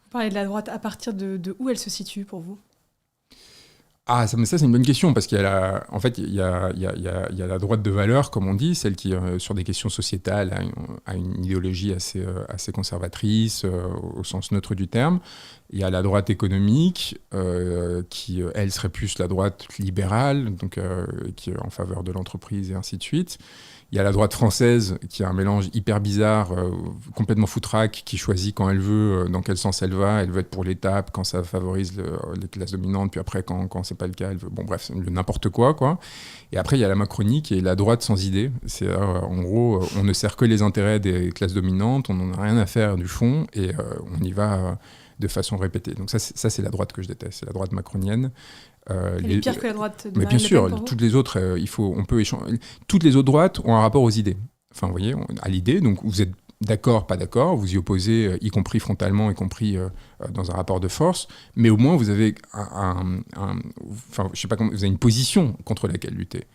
Vous parlez de la droite, à partir de où elle se situe pour vous? Ah, mais ça, c'est une bonne question, parce qu'il y a en fait, il y a la droite de valeur, comme on dit, celle qui, sur des questions sociétales, a une idéologie assez conservatrice, au sens neutre du terme. Il y a la droite économique, qui, elle, serait plus la droite libérale, donc, qui est en faveur de l'entreprise et ainsi de suite. Il y a la droite française, qui a un mélange hyper bizarre, complètement foutraque, qui choisit quand elle veut, dans quel sens elle va. Elle veut être pour l'étape, quand ça favorise les classes dominantes, puis après, quand c'est pas le cas, elle veut... Bon, bref, n'importe quoi, quoi. Et après, il y a la Macronie, qui est la droite sans idée. C'est, en gros, on ne sert que les intérêts des classes dominantes, on n'en a rien à faire du fond, et on y va de façon répétée. Donc ça, c'est la droite que je déteste, c'est la droite macronienne. Elle est pire que la droite de Mais bien Marine Le Pen sûr, pour vous? toutes les autres, on peut échanger. Toutes les autres droites ont un rapport aux idées. Enfin, vous voyez, à l'idée. Donc, vous êtes d'accord, pas d'accord, vous y opposez, y compris frontalement, y compris dans un rapport de force. Mais au moins, vous avez enfin, je sais pas comment, vous avez une position contre laquelle lutter.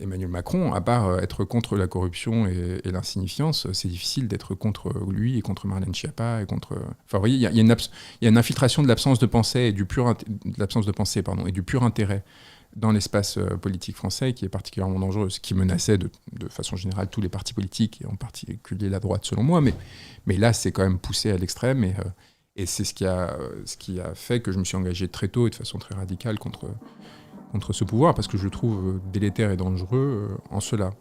Emmanuel Macron, à part être contre la corruption et l'insignifiance, c'est difficile d'être contre lui et contre Marlène Schiappa et contre. Enfin, vous voyez, il y a une infiltration de l'absence de pensée et du pur et du pur intérêt dans l'espace politique français qui est particulièrement dangereuse, qui menaçait de façon générale tous les partis politiques et en particulier la droite selon moi. Mais là, c'est quand même poussé à l'extrême et c'est ce qui a fait que je me suis engagé très tôt et de façon très radicale contre ce pouvoir, parce que je le trouve délétère et dangereux en cela.